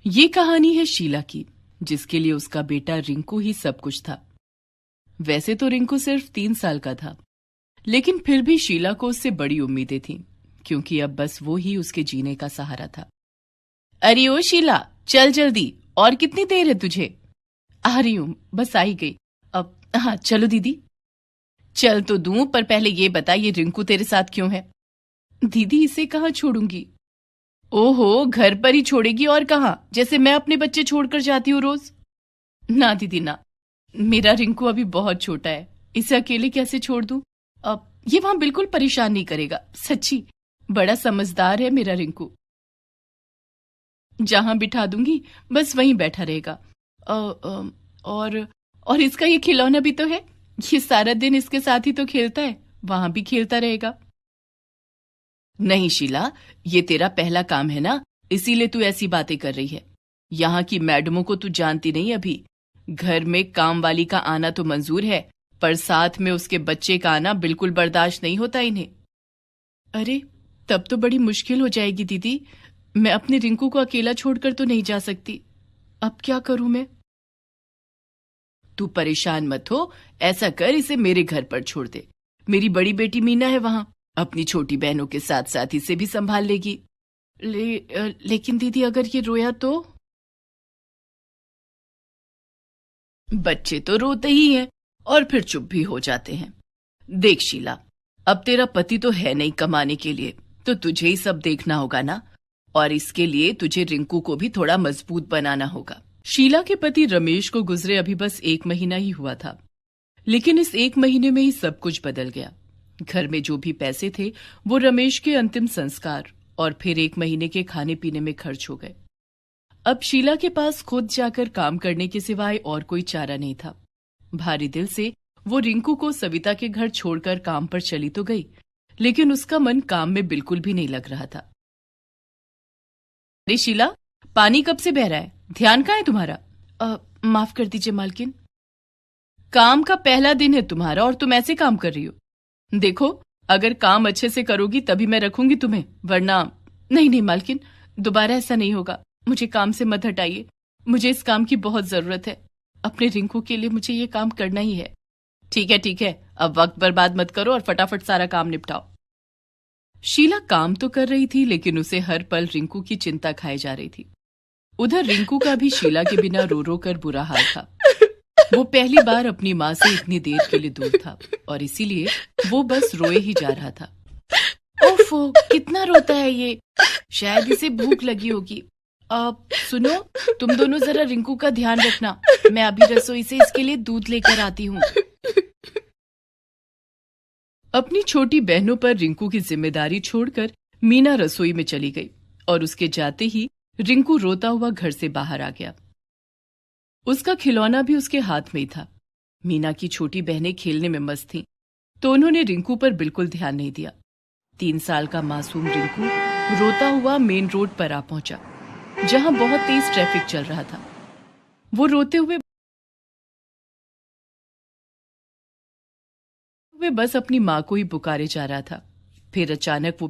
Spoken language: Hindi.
ये कहानी है शीला की, जिसके लिए उसका बेटा रिंकू ही सब कुछ था। वैसे तो रिंकू सिर्फ 3 साल का था, लेकिन फिर भी शीला को उससे बड़ी उम्मीदें थीं, क्योंकि अब बस वो ही उसके जीने का सहारा था। अरे ओ शीला, चल जल्दी, और कितनी देर है तुझे? आ रही हूं, बस आ ही गई। अब हाँ चलो दीदी। चल तो दूं, पर पहले ये बता, ये रिंकू तेरे साथ क्यों है? दीदी इसे कहाँ छोड़ूंगी? ओहो, घर पर ही छोड़ेगी और कहाँ, जैसे मैं अपने बच्चे छोड़कर जाती हूँ रोज। ना दीदी ना, मेरा रिंकू अभी बहुत छोटा है, इसे अकेले कैसे छोड़ दूं? अब ये वहां बिल्कुल परेशान नहीं करेगा, सच्ची बड़ा समझदार है मेरा रिंकू। जहां बिठा दूंगी बस वहीं बैठा रहेगा। और इसका ये खिलौना भी तो है, ये सारा दिन इसके साथ ही तो खेलता है, वहां भी खेलता रहेगा। नहीं शीला, ये तेरा पहला काम है ना, इसीलिए तू ऐसी बातें कर रही है। यहाँ की मैडमों को तू जानती नहीं अभी। घर में काम वाली का आना तो मंजूर है, पर साथ में उसके बच्चे का आना बिल्कुल बर्दाश्त नहीं होता इन्हें। अरे तब तो बड़ी मुश्किल हो जाएगी दीदी, मैं अपने रिंकू को अकेला छोड़कर तो नहीं जा सकती। अब क्या करूं मैं? तू परेशान मत हो, ऐसा कर, इसे मेरे घर पर छोड़ दे। मेरी बड़ी बेटी मीना है वहां, अपनी छोटी बहनों के साथ साथ इसे भी संभाल लेगी। लेकिन दीदी अगर ये रोया तो? बच्चे तो रोते ही हैं और फिर चुप भी हो जाते हैं। देख शीला, अब तेरा पति तो है नहीं कमाने के लिए, तो तुझे ही सब देखना होगा ना, और इसके लिए तुझे रिंकू को भी थोड़ा मजबूत बनाना होगा। शीला के पति रमेश को गुजरे अभी बस 1 महीना ही हुआ था, लेकिन इस 1 महीने में ही सब कुछ बदल गया। घर में जो भी पैसे थे वो रमेश के अंतिम संस्कार और फिर 1 महीने के खाने पीने में खर्च हो गए। अब शीला के पास खुद जाकर काम करने के सिवाय और कोई चारा नहीं था। भारी दिल से वो रिंकू को सविता के घर छोड़कर काम पर चली तो गई, लेकिन उसका मन काम में बिल्कुल भी नहीं लग रहा था। अरे शीला, पानी कब से बह रहा है? ध्यान कहाँ है तुम्हारा? माफ कर दीजिए मालकिन। काम का पहला दिन है तुम्हारा और तुम ऐसे काम कर रही हो। देखो, अगर काम अच्छे से करोगी तभी मैं रखूंगी तुम्हें, वरना नहीं नहीं मालकिन, दोबारा ऐसा नहीं होगा। मुझे काम से मत हटाइए, मुझे इस काम की बहुत जरूरत है। अपने रिंकू के लिए मुझे ये काम करना ही है। ठीक है, अब वक्त बर्बाद मत करो और फटाफट सारा काम निपटाओ। शीला काम तो कर रही थी, लेकिन उसे हर पल रिंकू की चिंता खाई जा रही थी। उधर रिंकू का भी शीला के बिना रो रो कर बुरा हाल था। वो पहली बार अपनी माँ से इतनी देर के लिए दूर था और इसीलिए वो बस रोए ही जा रहा था। ओफो, कितना रोता है ये, शायद इसे भूख लगी होगी। अब सुनो, तुम दोनों जरा रिंकू का ध्यान रखना, मैं अभी रसोई से इसके लिए दूध लेकर आती हूँ। अपनी छोटी बहनों पर रिंकू की जिम्मेदारी छोड़कर मीना रसोई में चली गई और उसके जाते ही रिंकू रोता हुआ घर से बाहर आ गया। उसका खिलौना भी उसके हाथ में ही था। मीना की छोटी बहनें खेलने में मस्त थीं, तो उन्होंने रिंकू पर बिल्कुल ध्यान नहीं दिया। 3 साल का मासूम रिंकू रोता हुआ मेन रोड पर आ पहुंचा, जहां बहुत तेज ट्रैफिक चल रहा था। वो रोते हुए बस अपनी माँ को ही पुकारे जा रहा था। फिर अचानक वो